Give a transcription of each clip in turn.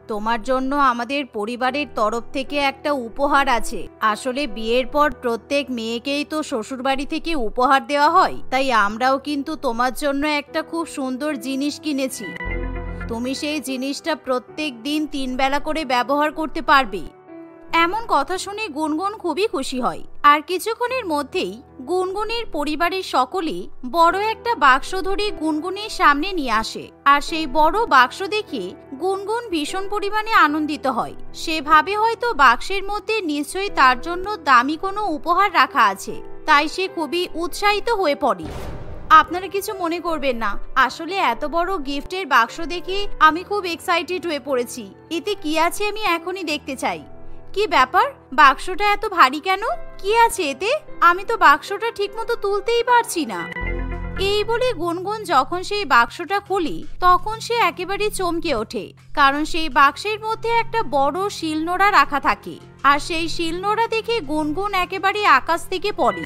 তোমার জন্য আমাদের পরিবারের তরফ থেকে একটা উপহার আছে। আসলে বিয়ের পর প্রত্যেক মেয়েকেই তো শ্বশুরবাড়ি থেকে উপহার দেওয়া হয়, তাই আমরাও কিন্তু তোমার জন্য একটা খুব সুন্দর জিনিস কিনেছি। তুমি সেই জিনিসটা প্রত্যেক দিন 3 বেলা করে ব্যবহার করতে পারবে। এমন কথা শুনে গুনগুন খুবই খুশি হয়। আর কিছুক্ষণের মধ্যেই গুনগুনের পরিবারের সকলে বড় একটা বাক্স ধরে গুনগুনের সামনে নিয়ে আসে। আর সেই বড় বাক্স দেখে গুনগুন ভীষণ পরিমাণে আনন্দিত হয়। সে ভাবে হয়তো বাক্সের মধ্যে নিশ্চয়ই তার জন্য দামি কোনো উপহার রাখা আছে, তাই সে খুবই উৎসাহিত হয়ে পড়ে। আপনারা কিছু মনে করবেন না, আসলে এত বড় গিফটের বাক্স দেখে আমি খুব এক্সাইটেড হয়ে পড়েছি। এতে কি আছে আমি এখনই দেখতে চাই। কি ব্যাপার, বাক্সটা এত ভারী কেন? কি আছে এতে? আমি তো বাক্সটা ঠিকমতো তুলতেই পারছি না। এই বলে গুনগুন যখন সেই বাক্সটা খুলি তখন সে একেবারে চমকে ওঠে, কারণ সেই বাক্সের মধ্যে একটা বড় শিলনোড়া রাখা থাকে। আর সেই শিলনোড়া দেখে গুনগুন একেবারে আকাশ থেকে পড়ে।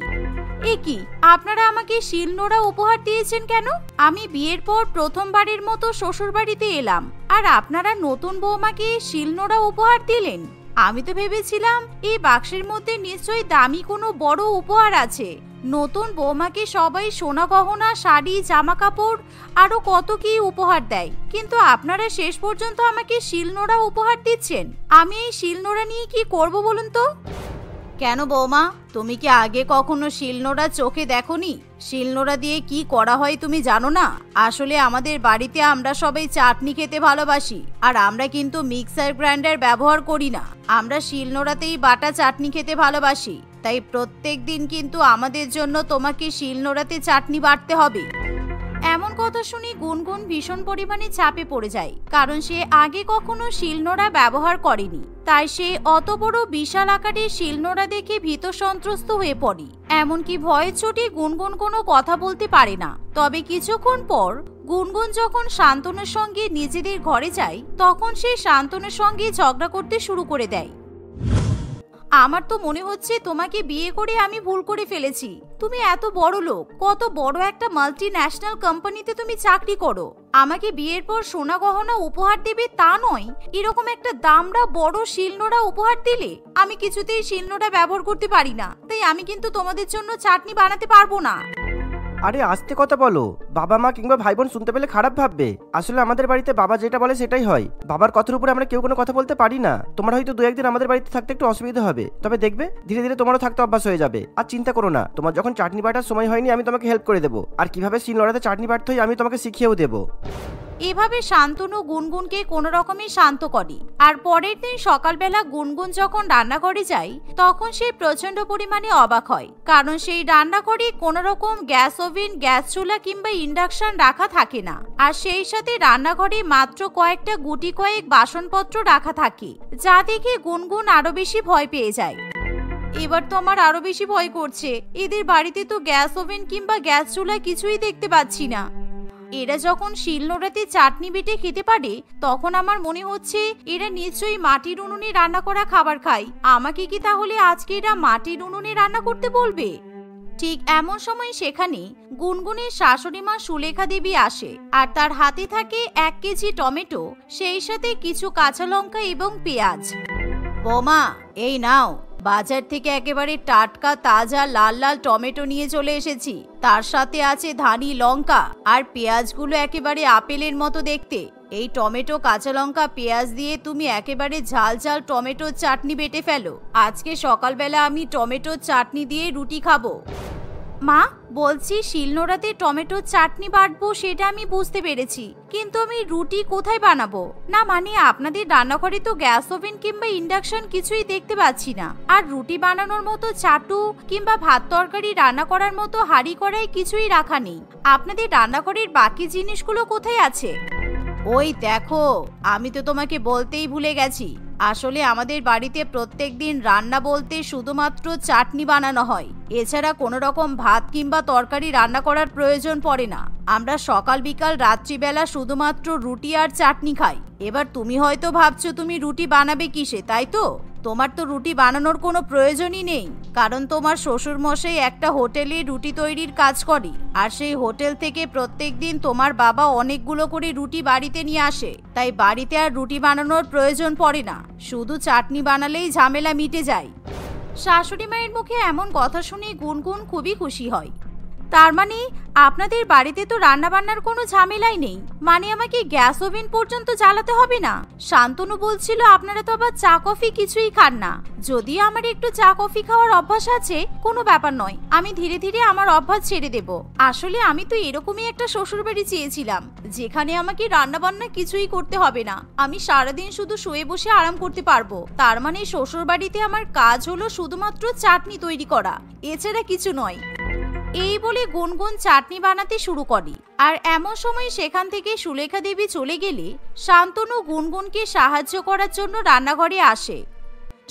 এ কি, আপনারা আমাকে শিলনোড়া উপহার দিয়েছেন কেন? আমি বিয়ের পর প্রথমবারের মতো শ্বশুর বাড়িতে এলাম, আর আপনারা নতুন বৌমাকে শিলনোড়া উপহার দিলেন? আমি তো ভেবেছিলাম এই বাক্সের মধ্যে নিশ্চয়ই দামি কোনো বড় উপহার আছে। নতুন বৌমাকে সবাই সোনা গহনা, শাড়ি, জামা কাপড় আরো কত কি উপহার দেয়, কিন্তু আপনারা শেষ পর্যন্ত আমাকে শিলনোড়া উপহার দিচ্ছেন। আমি এই শিলনোড়া নিয়ে কি করব বলুন তো? কেন বৌমা, তুমি কি আগে কখনো শিলনোড়া চোখে দেখোনি? শিলনোড়া দিয়ে কি করা হয় তুমি জানো না? আসলে আমাদের বাড়িতে আমরা সবাই চাটনি খেতে ভালোবাসি, আর আমরা কিন্তু মিক্সার গ্রাইন্ডার ব্যবহার করি না। আমরা শিলনোড়াতেই বাটা চাটনি খেতে ভালোবাসি, তাই প্রত্যেক দিন কিন্তু আমাদের জন্য তোমাকে শিলনোড়াতে চাটনি বাটতে হবে। এমন কথা শুনে গুনগুন ভীষণ পরিমাণে চাপে পড়ে যায়, কারণ সে আগে কখনো শিলনোড়া ব্যবহার করেনি। তাই সে অত বড় বিশাল আকারের শিলনোড়া দেখে ভীত সন্ত্রস্ত হয়ে পড়ে। এমনকি ভয়ের চোটে গুনগুন কোনো কথা বলতে পারে না। তবে কিছুক্ষণ পর গুনগুন যখন শান্তনুর সঙ্গে নিজেদের ঘরে যায় তখন সে শান্তনুর সঙ্গে ঝগড়া করতে শুরু করে দেয়। আমার তো মনে হচ্ছে তোমাকে বিয়ে করে আমি ভুল করে ফেলেছি। তুমি এত বড় লোক, কত বড় একটা মাল্টি ন্যাশনাল কোম্পানিতে তুমি চাকরি করো। আমাকে বিয়ের পর সোনা গহনা উপহার দেবে তা নয়, এরকম একটা দামড়া বড় শিলনোড়া উপহার দিলে। আমি কিছুতেই শিলনোড়া ব্যবহার করতে পারি না, তাই আমি কিন্তু তোমাদের জন্য চাটনি বানাতে পারবো না। আরে আস্তে কথা বলো, বাবা মা কিংবা ভাই বোন শুনতে পেলে খারাপ ভাববে। আসলে আমাদের বাড়িতে বাবা যেটা বলে সেটাই হয়। বাবার কথার উপরে আমরা কেউ কোনো কথা বলতে পারি না। তোমার হয়তো 2-1 দিন আমাদের বাড়িতে থাকতে একটু অসুবিধা হবে, তবে দেখবে ধীরে ধীরে তোমারও থাকতে অভ্যাস হয়ে যাবে। আর চিন্তা করো না, তোমার যখন চাটনি বাটার সময় হয়নি আমি তোমাকে হেল্প করে দেবো, আর কিভাবে শিলনোড়াতে চাটনি বাটতে হয় আমি তোমাকে শিখিয়েও দেবো। এভাবে শান্তনু গুনগুনকে কোনো রকমে শান্ত করে। আর পরের দিন সকালবেলা গুনগুন যখন রান্নাঘরে যায় তখন সে প্রচন্ড পরিমাণে অবাক হয়, কারণ সেই রান্নাঘরে কোনো রকম গ্যাস ওভেন, গ্যাস চুলা কিংবা ইন্ডাকশন রাখা থাকে না। আর সেই সাথে রান্নাঘরে মাত্র কয়েকটা গুটি কয়েক বাসনপত্র রাখা থাকে, যা দেখে গুনগুন আরো বেশি ভয় পেয়ে যায়। এবার তো আমার আরো বেশি ভয় করছে। এদের বাড়িতে তো গ্যাস ওভেন কিংবা গ্যাস চুলা কিছুই দেখতে পাচ্ছি না। এরা যখন শিলনোড়াতে চাটনি বেটে খেতে পারে তখন আমার মনে হচ্ছে এরা নিশ্চয়ই মাটির উনুনে রান্না করা খাবার খায়। আমাকে কি তাহলে আজকে এরা মাটির উনুনে রান্না করতে বলবে? ঠিক এমন সময় সেখানে গুনগুনের শাশুড়ি মা সুলেখা দেবী আসে, আর তার হাতে থাকে 1 কেজি টমেটো, সেই সাথে কিছু কাঁচা লঙ্কা এবং পেঁয়াজ। বৌমা, এই নাও, বাজার থেকে একেবারে টাটকা তাজা লাল লাল টমেটো নিয়ে চলে এসেছি। তার সাথে আছে ধানি লঙ্কা, আর পেঁয়াজগুলো একেবারে আপেলের মতো দেখতে। এই টমেটো, কাঁচা লঙ্কা, পেঁয়াজ দিয়ে তুমি একেবারে ঝাল ঝাল টমেটোর চাটনি বেটে ফেলো। আজকে সকালবেলা আমি টমেটোর চাটনি দিয়ে রুটি খাবো। মা, বলছি শিলনোড়াতে টমেটোর চাটনি বাটবো সেটা আমি বুঝতে পেরেছি, কিন্তু আমি রুটি কোথায় বানাবো? না মানে আপনাদের রান্নাঘরে তো গ্যাস ওভেন কিংবা ইন্ডাকশন কিছুই দেখতে পাচ্ছি না, আর রুটি বানানোর মতো চাটু কিংবা ভাত তরকারি রান্না করার মতো হাঁড়ি কড়াই কিছুই রাখা নেই। আপনাদের রান্নাঘরের বাকি জিনিসগুলো কোথায় আছে? ওই দেখো, আমি তো তোমাকে বলতেই ভুলে গেছি। আসলে আমাদের বাড়িতে প্রত্যেক দিন রান্না বলতে শুধুমাত্র চাটনি বানানো হয়, এছাড়া কোনো রকম ভাত কিংবা তরকারি রান্না করার প্রয়োজন পড়ে না। আমরা সকাল বিকাল রাত্রিবেলা শুধুমাত্র রুটি আর চাটনি খাই। এবার তুমি হয়তো ভাবছো তুমি রুটি বানাবে কিসে, তাই তো? তোমার তো রুটি বানানোর কোনো প্রয়োজনই নেই, কারণ তোমার শ্বশুর মশাই একটা হোটেলে রুটি তৈরির কাজ করে, আর সেই হোটেল থেকে প্রত্যেকদিন তোমার বাবা অনেকগুলো করে রুটি বাড়িতে নিয়ে আসে। তাই বাড়িতে আর রুটি বানানোর প্রয়োজন পড়ে না, শুধু চাটনি বানালেই ঝামেলা মিটে যায়। শাশুড়ি মায়ের মুখে এমন কথা শুনে গুনগুন খুবই খুশি হয়। তার মানে আপনাদের বাড়িতে তো রান্না বান্নার কোনো ঝামেলাই নেই, মানে আমাকে গ্যাস ওভেন পর্যন্ত জ্বালাতে হবে না। শান্তনু বলছিল আপনারা তো আবার চা কফি কিছুই খান না। যদিও আমার একটু চা কফি খাওয়ার অভ্যাস আছে, কোনো ব্যাপার নয়, আমি ধীরে ধীরে আমার অভ্যাস ছেড়ে দেব। আসলে আমি তো এরকমই একটা শ্বশুর বাড়ি চেয়েছিলাম, যেখানে আমাকে রান্না বান্না কিছুই করতে হবে না, আমি সারাদিন শুধু শুয়ে বসে আরাম করতে পারবো। তার মানে শ্বশুর বাড়িতে আমার কাজ হলো শুধুমাত্র চাটনি তৈরি করা, এছাড়া কিছু নয়। এই বলে গুনগুন চাটনি বানাতে শুরু করে। আর এমন সময় সেখান থেকে সুলেখা দেবী চলে গেলে শান্তনু গুনগুনকে সাহায্য করার জন্য রান্নাঘরে আসে।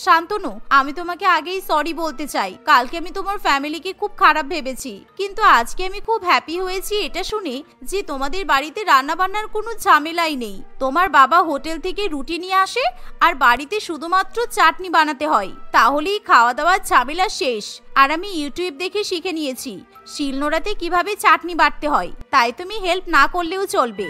শান্তনু, আমি তোমাকে আগেই সরি বলতে চাই, কালকে আমি তোমার ফ্যামিলিকে খুব খারাপ ভেবেছি, কিন্তু আজকে আমি খুব হ্যাপি হয়েছি এটা শুনে যে তোমাদের বাড়িতে রান্না বান্নার কোনো ঝামেলাই নেই। তোমার বাবা হোটেল থেকে রুটি নিয়ে আসে আর বাড়িতে শুধুমাত্র চাটনি বানাতে হয়, তাহলেই খাওয়া দাওয়ার ঝামেলা শেষ। আর আমি ইউটিউব দেখে শিখে নিয়েছি শিলনোড়াতে কিভাবে চাটনি বাটতে হয়, তাই তুমি হেল্প না করলেও চলবে।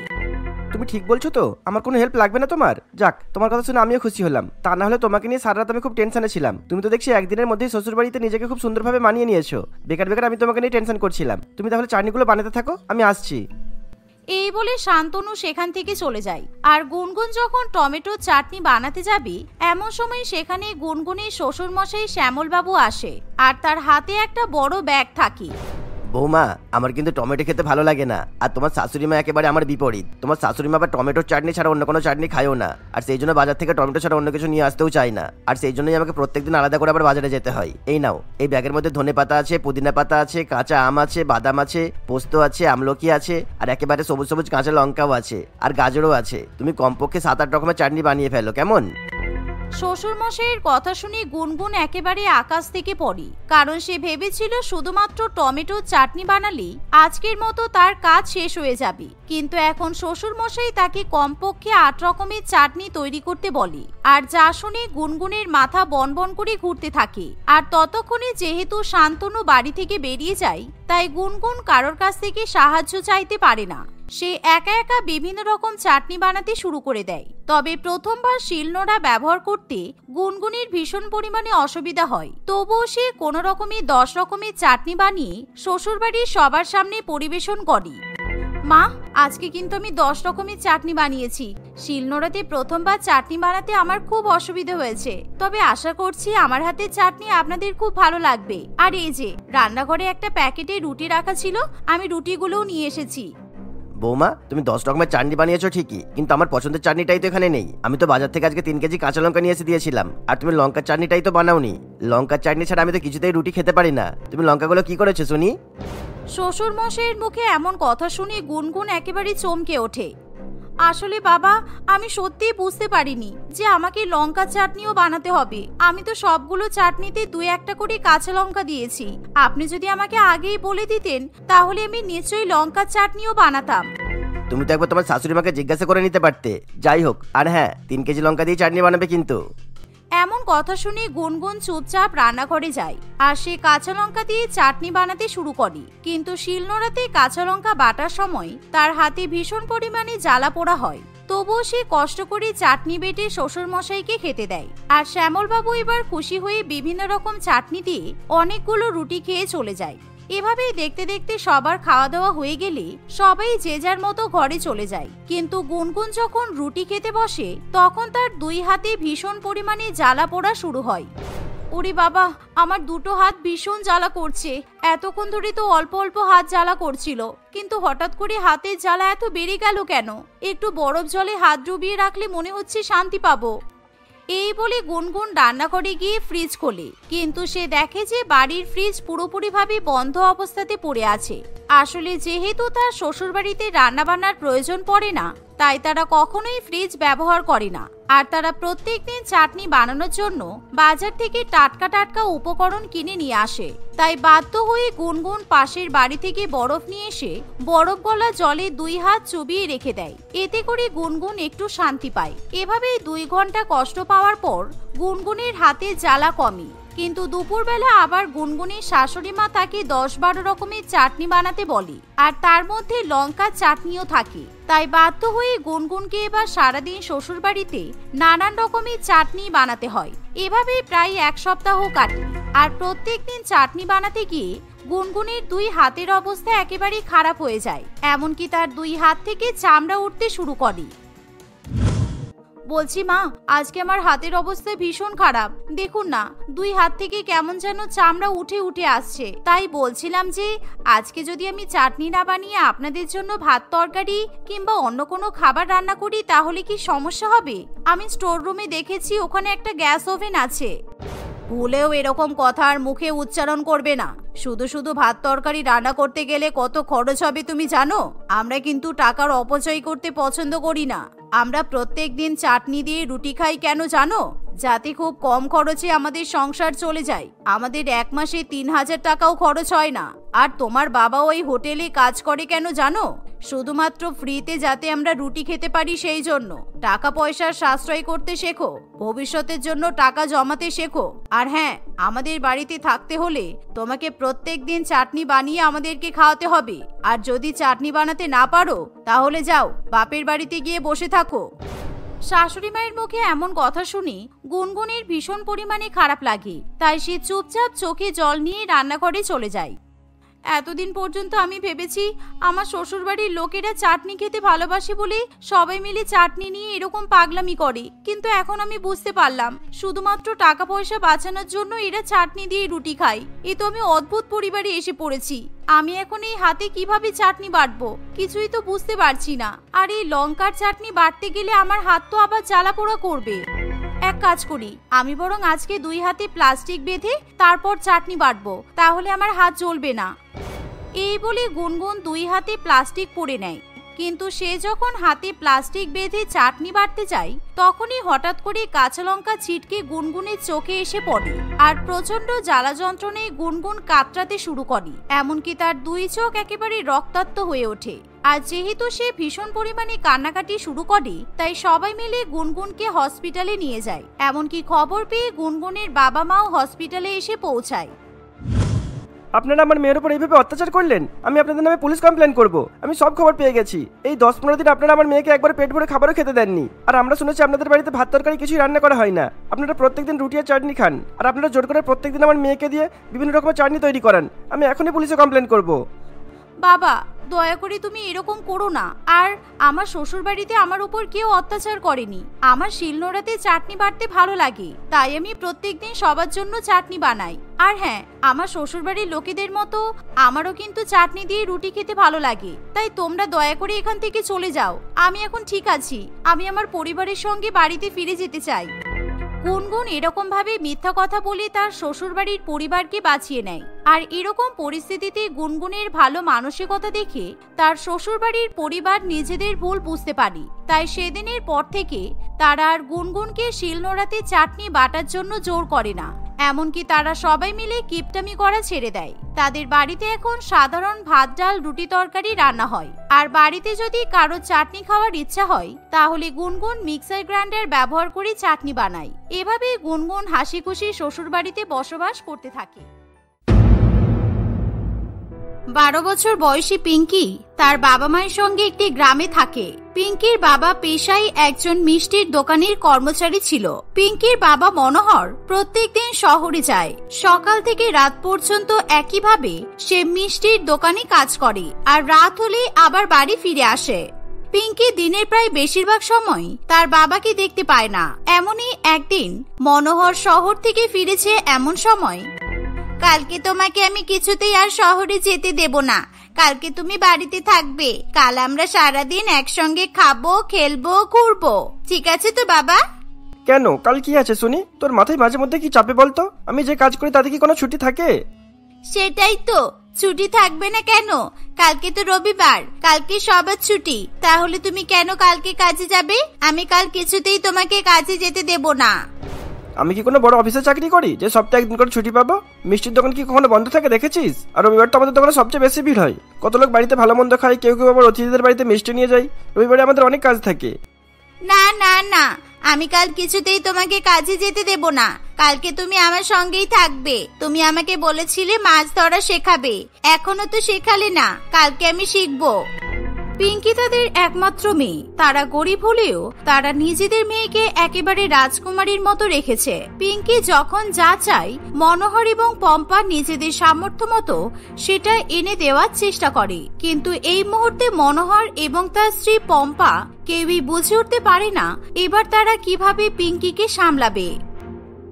তুমি ঠিক বলছো তো? আমার কোনো হেল্প লাগবে না তোমার? যাক, তোমার কথা শুনে আমিও খুশি হলাম। তা না হলে তোমাকে নিয়ে সারা রাত আমি খুব টেনশনে ছিলাম। তুমি তো দেখছি একদিনের মধ্যেই শ্বশুর বাড়িতে নিজেকে খুব সুন্দরভাবে মানিয়ে নিয়েছো। বেকার বেকার আমি তোমাকে নিয়ে টেনশন করছিলাম। তুমি তাহলে চাটনিগুলো বানাতে থাকো, আমি আসছি। এই বলে শান্তনু সেখান থেকে চলে যায়। আর গুনগুন যখন টমেটো চাটনি বানাতে যাবে, এমন সময় সেখানে গুনগুনের শ্বশুর মশাই শ্যামলবাবু আসে, আর তার হাতে একটা বড় ব্যাগ থাকে। বৌমা, আমার কিন্তু টমেটো খেতে ভালো লাগে না, আর তোমার শাশুড়ি মা একেবারে আমার বিপরীত। তোমার শাশুড়ি মা আবার টমেটোর চাটনি ছাড়া অন্য কোনো চাটনি খায়ও না, আর সেই জন্য বাজার থেকে টমেটো ছাড়া অন্য কিছু নিয়ে আসতেও চায় না। আর সেই জন্যই আমাকে প্রত্যেকদিন আলাদা করে আবার বাজারে যেতে হয়। এই নাও, এই ব্যাগের মধ্যে ধনে পাতা আছে, পুদিনা পাতা আছে, কাঁচা আম আছে, বাদাম আছে, পোস্ত আছে, আমলকি আছে, আর একেবারে সবুজ সবুজ কাঁচা লঙ্কাও আছে, আর গাজরও আছে। তুমি কমপক্ষে 7-8 রকমের চাটনি বানিয়ে ফেলো, কেমন? শ্বশুর মশাইয়ের কথা শুনে গুনগুন একেবারে আকাশ থেকে পড়ে, কারণ সে ভেবেছিল শুধুমাত্র টমেটোর চাটনি বানালেই আজকের মতো তার কাজ শেষ হয়ে যাবে। কিন্তু এখন শ্বশুর মশাই তাকে কমপক্ষে 8 রকমের চাটনি তৈরি করতে বলে। আর যা শুনে গুনগুনের মাথা বনবন করে ঘুরতে থাকে। আর ততক্ষণে যেহেতু শান্তনু বাড়ি থেকে বেরিয়ে যায়, তাই গুনগুন কারোর কাছ থেকে সাহায্য চাইতে পারে না। সে একা একা বিভিন্ন রকম চাটনি বানাতে শুরু করে দেয়। তবে প্রথমবার শিলনোড়া ব্যবহার করতে গুনগুনের ভীষণ পরিমাণে অসুবিধা হয়। তবুও সে কোনো রকমে 10 রকমের চাটনি বানিয়ে শ্বশুরবাড়ির সবার সামনে পরিবেশন করে। মা, আজকে কিন্তু আমি 10 রকমের চাটনি বানিয়েছি। শিলনোড়াতে প্রথমবার চাটনি বানাতে আমার খুব অসুবিধা হয়েছে, তবে আশা করছি আমার হাতের চাটনি আপনাদের খুব ভালো লাগবে। আর এই যে রান্নাঘরে একটা প্যাকেটে রুটি রাখা ছিল, আমি রুটিগুলোও নিয়ে এসেছি। বৌমা, তুমি 10 রকমের চাটনি বানিয়েছো ঠিকই, কিন্তু আমার পছন্দের চাটনিটাই তো এখানে নেই। আমি তো বাজার থেকে আজকে 3 কেজি কাঁচা লঙ্কা নিয়ে এসে দিয়েছিলাম, আর তুমি লঙ্কার চাটনিটাই তো বানাওনি। লঙ্কার চাটনি ছাড়া আমি তো কিছুতেই রুটি খেতে পারি না। তুমি লঙ্কাগুলো কি করেছো শুনি? শ্বশুর মশাইয়ের মুখে এমন কথা শুনে গুনগুন একেবারে চমকে ওঠে। আসলে বাবা, আমি সত্যিই বুঝতে পারিনি যে আমাকে লঙ্কা চাটনিও বানাতে হবে। আমি তো সবগুলো চাটনিতে 2-1টা করে কাঁচা লঙ্কা দিয়েছি। আপনি যদি আমাকে আগেই বলে দিতেন, তাহলে আমি নিশ্চয়ই লঙ্কা চাটনিও বানাতাম। তুমি তো একবার তোমার শাশুড়ি মাকে জিজ্ঞাসা করে নিতে পারতে। যাই হোক, আর হ্যাঁ, 3 কেজি লঙ্কা দিয়ে চাটনি বানাবে কিন্তু। এমন কথা শুনে গুনগুন চুপচাপ রান্নাঘরে যায়, আর সে কাঁচা লঙ্কা দিয়ে চাটনি বানাতে শুরু করে। কিন্তু শিলনোড়াতে কাঁচা লঙ্কা বাটার সময় তার হাতে ভীষণ পরিমাণে জ্বালা পোড়া হয়। তবুও সে কষ্ট করে চাটনি বেটে শ্বশুর মশাইকে খেতে দেয়। আর শ্যামলবাবু এবার খুশি হয়ে বিভিন্ন রকম চাটনি দিয়ে অনেকগুলো রুটি খেয়ে চলে যায়। এভাবেই দেখতে দেখতে সবার খাওয়া দাওয়া হয়ে গেলে সবাই যে যার মতো ঘরে চলে যায়। কিন্তু গুনগুন যখন রুটি খেতে বসে, তখন তার 2 হাতে ভীষণ পরিমাণে জ্বালা পোড়া শুরু হয়। ওরে বাবা, আমার 2টো হাত ভীষণ জ্বালা করছে। এতক্ষণ ধরে তো অল্প অল্প হাত জ্বালা করছিল, কিন্তু হঠাৎ করে হাতের জ্বালা এত বেড়ে গেল কেন? একটু বরফ জলে হাত ডুবিয়ে রাখলে মনে হচ্ছে শান্তি পাবো। এই বলে গুনগুন রান্নাঘরে গিয়ে ফ্রিজ খোলে, কিন্তু সে দেখে যে বাড়ির ফ্রিজ পুরোপুরিভাবে বন্ধ অবস্থাতে পড়ে আছে। আসলে যেহেতু তার শ্বশুরবাড়িতে রান্নাবান্নার প্রয়োজন পড়ে না, তাই তারা কখনোই ফ্রিজ ব্যবহার করে না। আর তারা প্রত্যেকদিন চাটনি বানানোর জন্য বাজার থেকে টাটকা টাটকা উপকরণ কিনে নিয়ে আসে। তাই বাধ্য হয়ে গুনগুন পাশের বাড়ি থেকে বরফ নিয়ে এসে বরফ গলা জলে 2 হাত চুবিয়ে রেখে দেয়। এতে করে গুনগুন একটু শান্তি পায়। এভাবেই 2 ঘন্টা কষ্ট পাওয়ার পর গুনগুনের হাতে জ্বালা কমে। কিন্তু দুপুরবেলা আবার গুনগুনের শাশুড়ি মা তাকে 10-12 রকমের চাটনি বানাতে বলে, আর তার মধ্যে লঙ্কার চাটনিও থাকে। তাই বাধ্য হয়ে গুনগুনকে এবার সারাদিন শ্বশুর বাড়িতে নানান রকমের চাটনি বানাতে হয়। এভাবে প্রায় 1 সপ্তাহ কাটে। আর প্রত্যেকদিন চাটনি বানাতে গিয়ে গুনগুনের 2 হাতের অবস্থা একেবারে খারাপ হয়ে যায়। এমনকি তার 2 হাত থেকে চামড়া উঠতে শুরু করে। বলছি মা, আজকে আমার হাতের অবস্থা ভীষণ খারাপ। দেখুন না, 2 হাত থেকে কেমন যেন চামড়া উঠে উঠে আসছে। তাই বলছিলাম যে আজকে যদি আমি চাটনি না বানিয়ে আপনাদের জন্য ভাত তরকারি কিংবা অন্য কোনো খাবার রান্না করি তাহলে কি সমস্যা হবে? আমি স্টোর রুমে দেখেছি ওখানে একটা গ্যাস ওভেন আছে। ভুলেও এরকম কথা আর মুখে উচ্চারণ করবে না। শুধু শুধু ভাত তরকারি রান্না করতে গেলে কত খরচ হবে তুমি জানো? আমরা কিন্তু টাকার অপচয় করতে পছন্দ করি না। আমরা প্রত্যেক দিন চাটনি দিয়ে রুটি খাই কেন জানো? যাতে খুব কম খরচে আমাদের সংসার চলে যায়। আমাদের 1 মাসে 3000 টাকাও খরচ হয় না। আর তোমার বাবা ওই হোটেলে কাজ করে কেন জানো? শুধুমাত্র ফ্রিতে যাতে আমরা রুটি খেতে পারি সেই জন্য। টাকা পয়সার সাশ্রয় করতে শেখো, ভবিষ্যতের জন্য টাকা জমাতে শেখো। আর হ্যাঁ, আমাদের বাড়িতে থাকতে হলে তোমাকে প্রত্যেক দিন চাটনি বানিয়ে আমাদেরকে খাওয়াতে হবে। আর যদি চাটনি বানাতে না পারো তাহলে যাও বাপের বাড়িতে গিয়ে বসে থাকো। শাশুড়ি মায়ের মুখে এমন কথা শুনে গুনগুনের ভীষণ পরিমাণে খারাপ লাগে। তাই সে চুপচাপ চোখে জল নিয়ে রান্নাঘরে চলে যায়। এতদিন পর্যন্ত আমি ভেবেছি আমার শ্বশুরবাড়ির লোকেরা চাটনি খেতে ভালোবাসে বলে সবাই মিলে চাটনি নিয়ে এরকম পাগলামি করে। কিন্তু এখন আমি বুঝতে পারলাম শুধুমাত্র টাকা পয়সা বাঁচানোর জন্য এরা চাটনি দিয়ে রুটি খায়। এ তো আমি অদ্ভুত পরিবারে এসে পড়েছি। আমি এখন এই হাতে কিভাবে চাটনি বাটবো কিছুই তো বুঝতে পারছি না। আর এই লঙ্কার চাটনি বাটতে গেলে আমার হাত তো আবার জ্বালা পোড়া করবে। এক কাজ করি, আমি বরং আজকে 2 হাতে প্লাস্টিক বেঁধে তারপর চাটনি বাটবো, তাহলে আমার হাত জ্বলবে না। এই বলে গুনগুন 2 হাতে প্লাস্টিক পরে নেয়। কিন্তু সে যখন হাতে প্লাস্টিক বেঁধে চাটনি বাটতে যায় তখনই হঠাৎ করে কাঁচা লঙ্কা ছিটকে গুনগুনের চোখে এসে পড়ে। আর প্রচন্ড জ্বালা যন্ত্রণায় গুনগুন কাতরাতে শুরু করে। এমনকি তার 2 চোখ একেবারে রক্তাক্ত হয়ে ওঠে। আর যেহেতু সে ভীষণ পরিমাণে কান্নাকাটি শুরু করে তাই সবাই মিলে গুনগুনকে হসপিটালে নিয়ে যায়। এমনকি খবর পেয়ে গুনগুনের বাবা মাও হসপিটালে এসে পৌঁছায়। আপনারা আমার মেয়ের উপর এইভাবে অত্যাচার করলেন, আমি আপনাদের নামে পুলিশ কমপ্লেন করব। আমি সব খবর পেয়ে গেছি। এই 10-15 দিন আপনারা আমার মেয়েকে একবার পেট ভরে খাবারও খেতে দেননি। আর আমরা শুনেছি আপনাদের বাড়িতে ভাত তরকারি কিছুই রান্না করা হয় না। আপনারা প্রত্যেকদিন রুটি আর চাটনি খান। আর আপনারা জোর করে প্রত্যেকদিন আমার মেয়েকে দিয়ে বিভিন্ন রকমের চাটনি তৈরি করান। আমি এখনই পুলিশে কমপ্লেন করব। বাবা, দয়া করে তুমি এরকম করো না। আর আমার শ্বশুর বাড়িতে আমার উপর কেউ অত্যাচার করেনি। আমার শিলনোড়াতে চাটনি বাটতে ভালো লাগে, তাই আমি প্রত্যেকদিন সবার জন্য চাটনি বানাই। আর হ্যাঁ, আমার শ্বশুর বাড়ির লোকেদের মতো আমারও কিন্তু চাটনি দিয়ে রুটি খেতে ভালো লাগে। তাই তোমরা দয়া করে এখান থেকে চলে যাও। আমি এখন ঠিক আছি। আমি আমার পরিবারের সঙ্গে বাড়িতে ফিরে যেতে চাই। গুনগুন এরকম ভাবে মিথ্যা কথা বলে তার শ্বশুর বাড়ির পরিবারকে বাঁচিয়ে নেয়। আর এরকম পরিস্থিতিতে গুনগুনের ভালো মানসিকতা দেখে তার শ্বশুর বাড়ির পরিবার নিজেদের ভুল বুঝতে পারে। তাই সেদিনের পর থেকে তারা আর গুনগুনকে শিলনোড়াতে চাটনি বাটার জন্য জোর করে না। এমনকি তারা সবাই মিলে কিপটামি করা ছেড়ে দেয়। তাদের বাড়িতে এখন সাধারণ ভাত ডাল রুটি তরকারি রান্না হয়। আর বাড়িতে যদি কারো চাটনি খাওয়ার ইচ্ছা হয় তাহলে গুনগুন মিক্সার গ্রাইন্ডার ব্যবহার করে চাটনি বানায়। এভাবে গুনগুন হাসি খুশি শ্বশুর বাড়িতে বসবাস করতে থাকে। 12 বছর বয়সী পিঙ্কি তার বাবা মায়ের সঙ্গে একটি গ্রামে থাকে। পিঙ্কির বাবা পেশায় একজন মিষ্টির দোকানের কর্মচারী ছিল। পিঙ্কির বাবা মনোহর প্রত্যেকদিন শহরে যায়। সকাল থেকে রাত পর্যন্ত একইভাবে সে মিষ্টির দোকানে কাজ করে আর রাত হলে আবার বাড়ি ফিরে আসে। পিঙ্কি দিনের প্রায় বেশিরভাগ সময় তার বাবাকে দেখতে পায় না। এমনই একদিন মনোহর শহর থেকে ফিরেছে। এমন সময়, কালকে তোমাকে আমি কিছুতেই আর শহরে যেতে দেব না। কালকে তুমি বাড়িতে থাকবে। কাল আমরা সারাদিন একসঙ্গে খাবো, খেলবো, ঘুরবো। ঠিক আছে তো বাবা? কেন, কাল কি আছে শুনি? তোর মাথায় মাঝে মধ্যে কি চাপে বলতো? আমি যে কাজ করি তাতে কি কোনো ছুটি থাকে? সেটাই তো, ছুটি থাকবে না কেন? কালকে তো রবিবার, কালকে সবার ছুটি, তাহলে তুমি কেন কালকে কাজে যাবে? আমি কাল কিছুতেই তোমাকে কাজে যেতে দেব না। আমি কি কোনো বড় অফিসে চাকরি করি যে সপ্তাহে একদিন করে ছুটি পাবো? মিষ্টির দোকান কি কখনো বন্ধ থাকে দেখেছিস? আর রবিবার তো আমাদের দোকানে সবচেয়ে বেশি ভিড় হয়। কত লোক বাড়িতে ভালো মন্দ খায়, কেউ কেউ আবার অতিথিদের বাড়িতে মিষ্টি নিয়ে যায়। রবিবারে আমাদের অনেক কাজ থাকে। না না না, আমি কাল কিছুতেই তোমাকে কাজে যেতে দেব না। কালকে তুমি আমার সঙ্গেই থাকবে। তুমি আমাকে বলেছিলে মাছ ধরা শেখাবে, এখনো তো শেখালে না। কালকে আমি শিখবো। পিঙ্কি তাদের একমাত্র মেয়ে। তারা গরিব হলেও তারা নিজেদের মেয়েকে একেবারে রাজকুমারীর মতো রেখেছে। পিঙ্কি যখন যা চাই মনোহর এবং পম্পা নিজেদের সামর্থ্য মতো সেটা এনে দেওয়ার চেষ্টা করে, কিন্তু এই মুহূর্তে মনোহর এবং তার স্ত্রী পম্পা কেউই বুঝে উঠতে পারে না এবার তারা কিভাবে পিঙ্কিকে সামলাবে।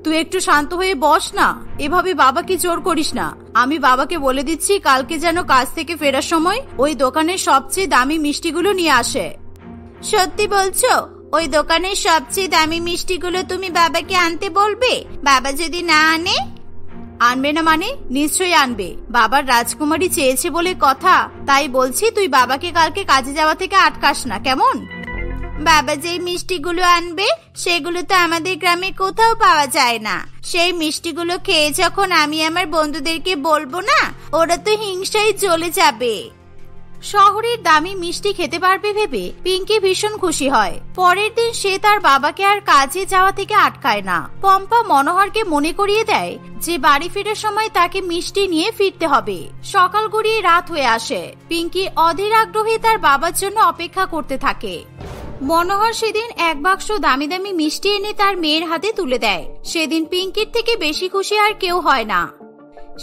তুই একটু শান্ত হয়ে বস না, এভাবে বাবাকে জোর করিস না। আমি বাবাকে বলে দিচ্ছি কালকে যেন কাজ থেকে ফেরার সময় ওই দোকানের সবচেয়ে দামি মিষ্টিগুলো নিয়ে আসে। সত্যি বলছো? ওই দোকানের সবচেয়ে দামি মিষ্টিগুলো তুমি বাবাকে আনতে বলবে? বাবা যদি না আনে? আনবে না মানে? নিশ্চয়ই আনবে। বাবার রাজকুমারী চেয়েছে বলে কথা, তাই বলছি তুই বাবাকে কালকে কাজে যাওয়া থেকে আটকাস না, কেমন? বাবা যেই মিষ্টিগুলো আনবে সেগুলো তো আমাদের গ্রামে কোথাও পাওয়া যায় না। সেই মিষ্টিগুলো খেয়ে যখন আমি আমার বন্ধুদেরকে বলবো না, ওরা তো হিংসায় চলে যাবে। শহরের দামি মিষ্টি খেতে পারবে ভেবে পিঙ্কি ভীষণ খুশি হয়। পরের দিন সে তার বাবাকে আর কাজে যাওয়া থেকে আটকায় না। পম্পা মনোহরকে মনে করিয়ে দেয় যে বাড়ি ফেরার সময় তাকে মিষ্টি নিয়ে ফিরতে হবে। সকাল গড়িয়ে রাত হয়ে আসে। পিঙ্কি অধীর আগ্রহে তার বাবার জন্য অপেক্ষা করতে থাকে। মনোহর সেদিন এক বাক্স দামি দামি মিষ্টি এনে তার মেয়ের হাতে তুলে দেয়। সেদিন পিঙ্কির থেকে বেশি খুশি আর কেউ হয় না।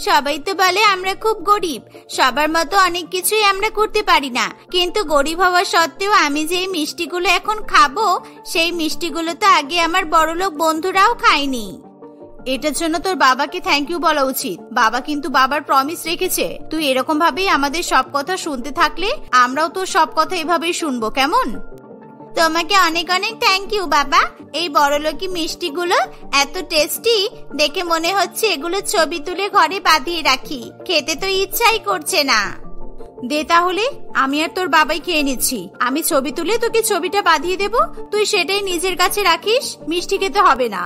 সবাই তো বলে আমরা খুব গরিব, সবার মতো অনেক কিছুই আমরা করতে পারি না, কিন্তু গরিব হওয়া সত্ত্বেও আমি যে মিষ্টিগুলো এখন খাবো সেই মিষ্টিগুলো তো আগে আমার বড়লোক বন্ধুরাও খায়নি। এটার জন্য তোর বাবাকে থ্যাংক ইউ বলা উচিত। বাবা কিন্তু বাবার প্রমিস রেখেছে। তুই এরকম ভাবেই আমাদের সব কথা শুনতে থাকলে আমরাও তোর সব কথা এভাবেই শুনবো, কেমন? তোমাকে অনেক অনেক থ্যাংক ইউ বাবা। এই বড়লোকি মিষ্টিগুলো এত টেস্টি, দেখে মনে হচ্ছে এগুলো ছবি তুলে ঘরে বাঁধিয়ে রাখি। খেতে তো ইচ্ছাই করছে না। দে তাহলে, আমি আর তোর বাবাই খেয়ে নিচ্ছি। আমি ছবি তুলে তোকে ছবিটা বাঁধিয়ে দেব, তুই সেটাই নিজের কাছে রাখিস, মিষ্টি খেতে হবে না।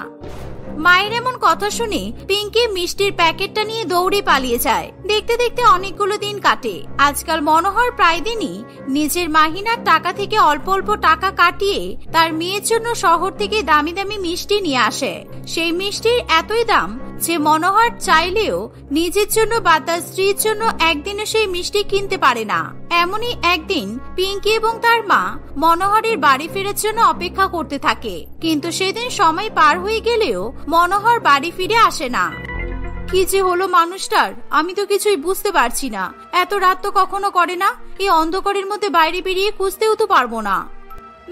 মায়ের এমন কথা শুনে পিঙ্কি মিষ্টির প্যাকেটটা নিয়ে দৌড়ে পালিয়ে যায়। দেখতে দেখতে অনেকগুলো দিন কাটে। আজকাল মনোহর প্রায় দিনই নিজের মাহিনার টাকা থেকে অল্প অল্প টাকা কাটিয়ে তার মেয়ের জন্য শহর থেকে দামি দামি মিষ্টি নিয়ে আসে। সেই মিষ্টির এতই দাম যে মনোহর চাইলেও নিজের জন্য বা তার স্ত্রীর জন্য একদিনও সেই মিষ্টি কিনতে পারে না। এমনই একদিন পিঙ্কি এবং তার মা মনোহরের বাড়ি ফেরার জন্য অপেক্ষা করতে থাকে, কিন্তু সেদিন সময় পার হয়ে গেলেও মনোহর বাড়ি ফিরে আসে না। কি যে হলো মানুষটার, আমি তো কিছুই বুঝতে পারছি না। এত রাত তো কখনো করে না। এই অন্ধকারের মধ্যে বাইরে বেরিয়ে খুঁজতেও তো পারবো না।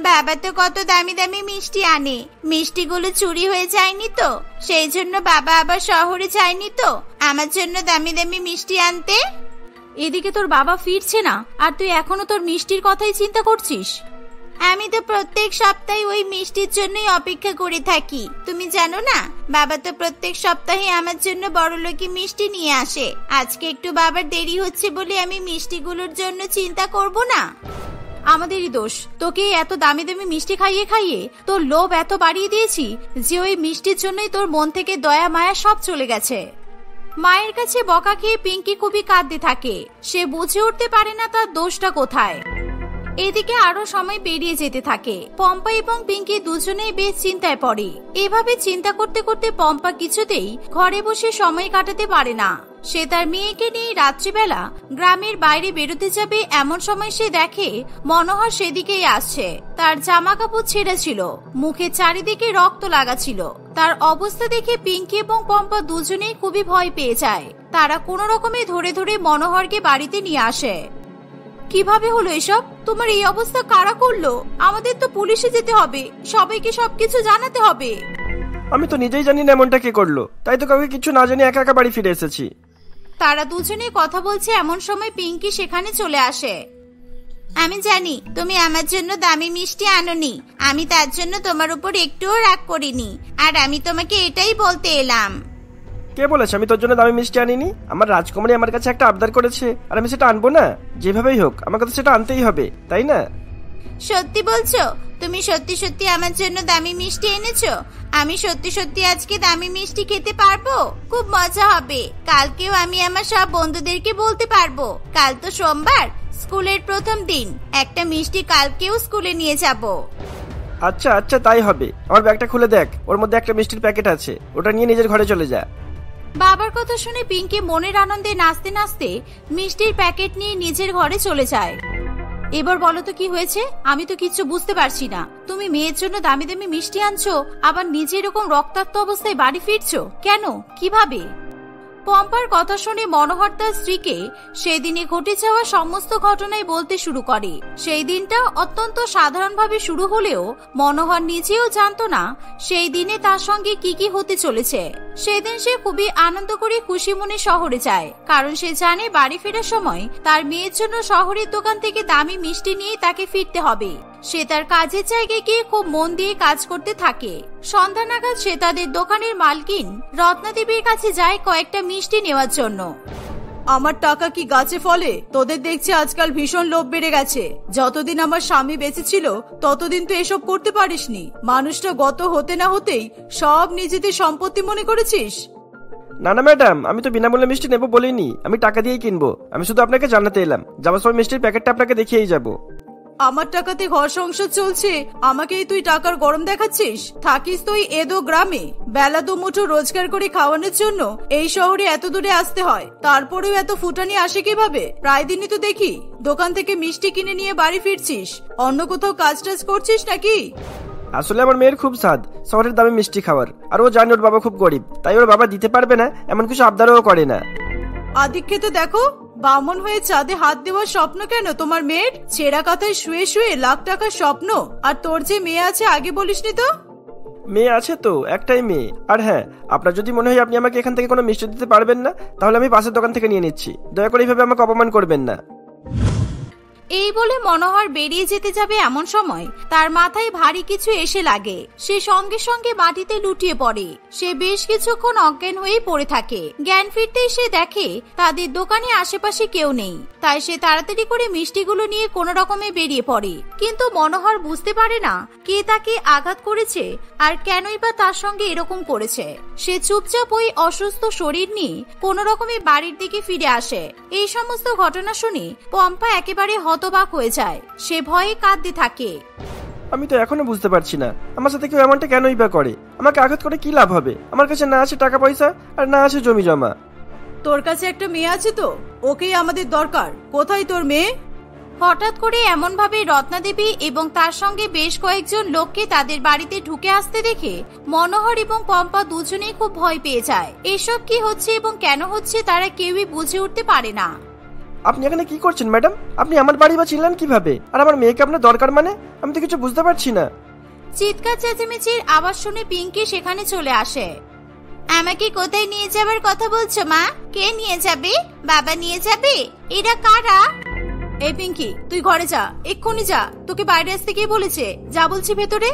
বাবা তো কত দামি দামি মিষ্টি আনে, মিষ্টিগুলো চুরি হয়ে যায়নি তো? সেই জন্য বাবা আবার শহরে যায়নি তো আমার জন্য দামি দামি মিষ্টি আনতে? এদিকে তোর বাবা ফিরছে না আর তুই এখনো তোর মিষ্টির কথাই চিন্তা করছিস? আমি তো প্রত্যেক সপ্তাহে ওই মিষ্টির জন্যই অপেক্ষা করে থাকি। তুমি জানো না, বাবা তো প্রত্যেক সপ্তাহে আমার জন্য বড়লোকি মিষ্টি নিয়ে আসে। আজকে একটু বাবার দেরি হচ্ছে বলে আমি মিষ্টিগুলোর জন্য চিন্তা করব না? আমাদেরই দোষ। তোকে এত দামি দামি মিষ্টি খাইয়ে খাইয়ে তোর লোভ এত বাড়িয়ে দিয়েছি যে ওই মিষ্টির জন্যই তোর মন থেকে দয়া মায়া সব চলে গেছে। মায়ের কাছে বকা খেয়ে পিঙ্কি খুবই কাঁদতে থাকে। সে বুঝে উঠতে পারে না তার দোষটা কোথায়। এদিকে আরো সময় পেরিয়ে যেতে থাকে। পম্পা এবং পিঙ্কি দুজনেই বেশ চিন্তায় পড়ে। এভাবে চিন্তা করতে করতে পম্পা কিছুতেই ঘরে বসে সময় কাটাতে পারে না। সে তার মেয়েকে নিয়ে রাত্রিবেলা গ্রামের বাইরে বেরোতে যাবে, এমন সময় সে দেখে মনোহর সেদিকেই আসছে। তার জামা কাপড় ছেঁড়া ছিল, মুখে চারিদিকে রক্ত লাগা ছিল। তার অবস্থা দেখে পিঙ্কি এবং পম্পা দুজনেই খুবই ভয় পেয়ে যায়। তারা কোনো রকমে ধরে ধরে মনোহরকে বাড়িতে নিয়ে আসে। কিভাবে হলো এসব? তোমার এই অবস্থা কারা করলো? আমাদের তো পুলিশে যেতে হবে, সবাইকে সবকিছু জানাতে হবে। আমি তো নিজেই জানি না এমনটা কে করলো, তাই তো কাউকে কিছু না জানি একা একা বাড়ি ফিরে এসেছি। তারা দুজনে কথা বলছে এমন সময় পিঙ্কি সেখানে চলে আসে। আমি জানি তুমি আমার জন্য দামি মিষ্টি আনোনি, আমি তার জন্য তোমার উপর একটুও রাগ করিনি, আর আমি তোমাকে এটাই বলতে এলাম। কে বলেছে আমি তোর জন্য দামি মিষ্টি আনিনি? আমার রাজকুমারী আমার কাছে একটা আবদার করেছে, আর আমি সেটা আনবো না? যেভাবেই হোক আমাকে তো সেটা আনতেই হবে, তাই না? সত্যি বলছো? তুমি সত্যি সত্যি আমার জন্য দামি মিষ্টি এনেছো? আমি সত্যি সত্যি আজকে দামি মিষ্টি খেতে পারবো? খুব মজা হবে। কালকেও আমি আমার সব বন্ধুদেরকে বলতে পারবো। কাল তো সোমবার, স্কুলের প্রথম দিন। একটা মিষ্টি কালকেও স্কুলে নিয়ে যাব। আচ্ছা আচ্ছা, তাই হবে। আমার ব্যাগটা খুলে দেখ, ওর মধ্যে একটা মিষ্টির প্যাকেট আছে, ওটা নিয়ে নিজের ঘরে চলে যা। বাবার কথা শুনে পিঙ্কি মনের আনন্দে নাচতে নাচতে মিষ্টির প্যাকেট নিয়ে নিজের ঘরে চলে যায়। এবার বলো তো কি হয়েছে? আমি তো কিচ্ছু বুঝতে পারছি না। তুমি মেয়ের জন্য দামি দামি মিষ্টি আনছো, আবার নিজে এরকম রক্তাক্ত অবস্থায় বাড়ি ফিরছো কেন? কিভাবে? পম্পার কথা শুনে মনোহর তার স্ত্রীকে সেদিনে ঘটে যাওয়া সমস্ত ঘটনাই বলতে শুরু করে। সেই দিনটা অত্যন্ত সাধারণভাবে শুরু হলেও মনোহর নিজেও জানতো না সেই দিনে তার সঙ্গে কি কি হতে চলেছে। সেদিন সে খুবই আনন্দ করে খুশি মনে শহরে যায়, কারণ সে জানে বাড়ি ফেরার সময় তার মেয়ের জন্য শহরের দোকান থেকে দামি মিষ্টি নিয়ে তাকে ফিরতে হবে। সে তার কাজের জায়গায় গিয়ে খুব মন দিয়ে কাজ করতে থাকে। সন্ধ্যা নাগাদ সে তাদের দোকানের মালকিন রত্নাদেবীর কাছে যায় কয়েকটা মিষ্টি নেওয়ার জন্য। আমার টাকা কি গাছে ফলে? তোদের দেখছি আজকাল ভীষণ লোভ বেড়ে গেছে। যতদিন আমার স্বামী বেঁচে ছিল ততদিন তো এসব করতে পারিসনি। মানুষটা গত হতে না হতেই সব নিজেদের সম্পত্তি মনে করেছিস। না না ম্যাডাম, আমি তো বিনামূল্যে মিষ্টি নেবো বলিনি, আমি টাকা দিয়েই কিনবো। আমি শুধু আপনাকে জানাতে এলাম, যাওয়ার সময় মিষ্টির প্যাকেটটা আপনাকে দেখিয়েই যাবো। আমার টাকাতে ঘর সংসার চলছে, আমাকেই তুই টাকার গরম দেখাচ্ছিস? থাকিস তুই এদো গ্রামে, বেলা দুমুঠো রোজগার করে খাওয়ানোর জন্য এই শহরে এত দূরে আসতে হয়। তারপরেও এত ফুটানি আসে কিভাবে? প্রায় দিনই তো দেখি দোকান থেকে মিষ্টি কিনে নিয়ে বাড়ি ফিরছিস। অন্য কোথাও কাজ টাজ করছিস নাকি? আসলে আমার মেয়ের খুব স্বাদ শহরের দামে মিষ্টি খাওয়ার, আর ও জানে ওর বাবা খুব গরিব, তাই ওর বাবা দিতে পারবে না এমন কিছু আবদারও করে না। আদিক্ষেতে দেখো, বামন হয়ে চাঁদে হাত দেওয়ার স্বপ্ন কেন তোমার মেয়ের? ছেঁড়া কাঁথায় শুয়ে শুয়ে লাখ টাকার স্বপ্ন। আর তোর যে মেয়ে আছে আগে বলিসনি তো? মেয়ে আছে তো, একটাই মেয়ে। আর হ্যাঁ, আপনার যদি মনে হয় আপনি আমাকে এখান থেকে কোনো মিষ্টি দিতে পারবেন না, তাহলে আমি পাশের দোকান থেকে নিয়ে নিচ্ছি। দয়া করে এইভাবে আমাকে অপমান করবেন না। এই বলে মনোহর বেরিয়ে যেতে যাবে এমন সময় তার মাথায় ভারী কিছু এসে লাগে। সে সঙ্গে সঙ্গে মাটিতে লুটিয়ে পড়ে। সে বেশ কিছুক্ষণ অজ্ঞান হয়ে পড়ে থাকে। জ্ঞান ফিরতেই সে দেখে তাদের দোকানে আশেপাশে কেউ নেই। তাই সে তাড়াতাড়ি করে মিষ্টিগুলো নিয়ে কোনো রকমে বেরিয়ে পড়ে। কিন্তু মনোহর বুঝতে পারে না কে তাকে আঘাত করেছে আর কেনই বা তার সঙ্গে এরকম করেছে। সে চুপচাপ ওই অসুস্থ শরীর নিয়ে কোনো রকমে বাড়ির দিকে ফিরে আসে। এই সমস্ত ঘটনা শুনে পম্পা একেবারে হতবাক হয়ে যায়। সে ভয়ে কাঁদতে থাকে। আমি তো এখনো বুঝতে পারছি না আমার সাথে কেউ এমনটা কেনই বা করে। আমাকে আঘাত করে কি লাভ হবে? আমার কাছে না আছে টাকা পয়সা, আর না আছে জমি জমা। তোর কাছে একটা মেয়ে আছে তো, ওকেই আমাদের দরকার। কোথায় তোর মেয়ে? হঠাৎ করে এমন ভাবে রত্নাদেবী এবং তার সঙ্গে বেশ কয়েকজন লোককে তাদের বাড়িতে ঢুকে আসতে দেখে মনোহর এবং পম্পা দুজনেই খুব ভয় পেয়ে যায়। এসব কি হচ্ছে এবং কেন হচ্ছে তারা কেউই বুঝে উঠতে পারে না। আপনি এখানে কি করছেন ম্যাডাম? আপনি আমার বাড়ি বা চিনলেন কিভাবে? আর আমার মেয়েকে আপনার দরকার মানে? আমি তো কিছু বুঝতে পারছি না। চিৎকার চেঁচামেচির আওয়াজ শুনে পিঙ্কি সেখানে চলে আসে। আমাকে কোথায় নিয়ে যাবার কথা বলছো মা? কে নিয়ে যাবে? বাবা নিয়ে যাবে? এরা কারা? এই পিঙ্কি, তুই ঘরে যা, এক্ষুনি যা। তোকে বাইরে আসতে কে বলেছে? যা বলছি ভেতরে।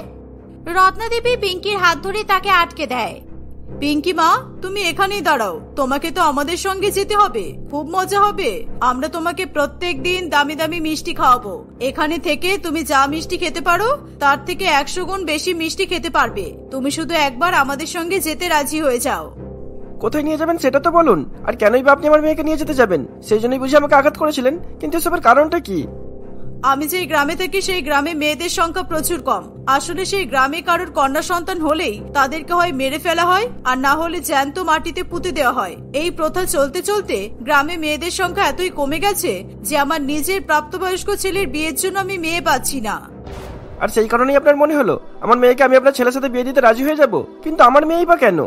রত্নাদেবী পিঙ্কির হাত ধরে তাকে আটকে দেয়। পিঙ্কি মা, তুমি এখানেই দাঁড়াও। তোমাকে তো আমাদের সঙ্গে যেতে হবে, খুব মজা হবে। আমরা তোমাকে প্রত্যেক দিন দামি দামি মিষ্টি খাওয়াবো। এখানে থেকে তুমি যা মিষ্টি খেতে পারো তার থেকে 100 গুণ বেশি মিষ্টি খেতে পারবে। তুমি শুধু একবার আমাদের সঙ্গে যেতে রাজি হয়ে যাও। কোথায় নিয়ে যাবেন সেটা তো বলুন। আর কেনই বা আপনি আমার মেয়েকে নিয়ে যেতে যাবেন? সেই জন্যই বুঝি আমাকে আঘাত করেছিলেন, কিন্তু এসবের কারণটা কি? আমি যে গ্রামে থাকি সেই গ্রামে মেয়েদের সংখ্যা প্রচুর কম। আসলে সেই গ্রামে কারোর কন্যা সন্তান হলেই তাদেরকে হয় মেরে ফেলা হয়, আর না হলে জ্যান্ত মাটিতে পুঁতে দেওয়া হয়। এই প্রথা চলতে চলতে গ্রামে মেয়েদের সংখ্যা এতই কমে গেছে যে আমার নিজের প্রাপ্তবয়স্ক ছেলের বিয়ের জন্য আমি মেয়ে পাচ্ছি না। আর সেই কারণেই আপনার মনে হলো আমার মেয়েকে আমি আপনার ছেলের সাথে বিয়ে দিতে রাজি হয়ে যাব? কিন্তু আমার মেয়েই বা কেন?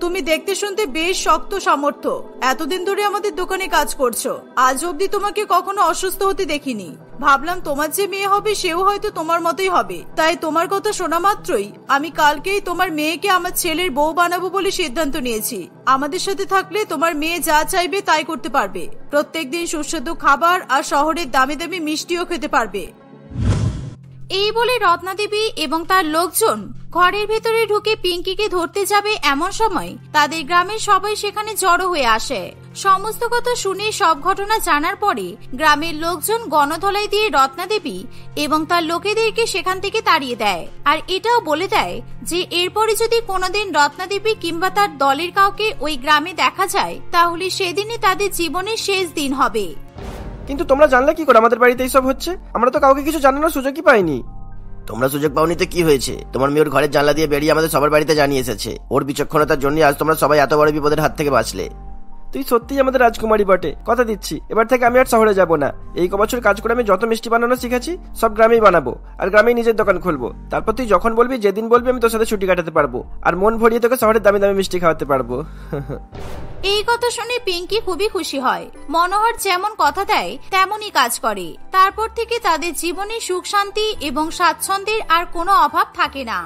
তুমি দেখতে শুনতে বেশ শক্ত সামর্থ্য। এতদিন ধরে আমাদের দোকানে কাজ করছো, আজ অব্দি তোমাকে কখনো অসুস্থ হতে দেখিনি। ভাবলাম তোমার যে মেয়ে হবে সেও হয়তো তোমার মতোই হবে। তাই তোমার কথা শোনা মাত্রই আমি কালকেই তোমার মেয়েকে আমার ছেলের বউ বানাবো বলে সিদ্ধান্ত নিয়েছি। আমাদের সাথে থাকলে তোমার মেয়ে যা চাইবে তাই করতে পারবে। প্রত্যেকদিন সুস্বাদু খাবার আর শহরের দামি দামি মিষ্টিও খেতে পারবে। এই বলে রত্নাদেবী এবং তার লোকজন ঘরের ভেতরে ঢুকে পিঙ্কিকে ধরতে যাবে এমন সময় তাদের গ্রামের সবাই সেখানে জড়ো হয়ে আসে। সমস্ত কথা শুনে সব ঘটনা জানার পরে গ্রামের লোকজন গণধোলাই দিয়ে রত্নাদেবী এবং তার লোকেদেরকে সেখান থেকে তাড়িয়ে দেয়, আর এটাও বলে দেয় যে এরপরে যদি কোনোদিন রত্নাদেবী কিংবা তার দলের কাউকে ওই গ্রামে দেখা যায় তাহলে সেদিনই তাদের জীবনের শেষ দিন হবে। কিন্তু তোমরা জানলে কি করে আমাদের বাড়িতে এইসব হচ্ছে? আমরা তো কাউকে কিছু জানানোর সুযোগই পাইনি। তোমরা সুযোগ পাওনি তো কি হয়েছে? তোমার মেয়ে ওর ঘরের জানলা দিয়ে বেরিয়ে আমাদের সবার বাড়িতে জানিয়ে এসেছে। ওর বিচক্ষণতার জন্য আজ তোমরা সবাই এত বড় বিপদের হাত থেকে বাঁচলে। তুই সত্যিই আমাদের রাজকুমারী বটে, কথা দিচ্ছি এবার থেকে আমি আর শহরে যাব না। এই কবছর কাজ করে আমি যত মিষ্টি বানানো শিখেছি সব গ্রামেই বানাবো, আর গ্রামেই নিজের দোকান খুলবো। তারপর তুই যখন বলবি, যেদিন বলবি, আমি তোর সাথে ছুটি কাটাতে পারবো, আর মন ভরিয়ে তোকে শহরের দামি দামি মিষ্টি খাওয়াতে পারবো। এই কথা শুনে পিঙ্কি খুবই খুশি হয়। মনোহর যেমন কথা দেয় তেমনই কাজ করে। তারপর থেকে তাদের জীবনে সুখ শান্তি এবং স্বাচ্ছন্দ্যের আর কোনো অভাব থাকে না।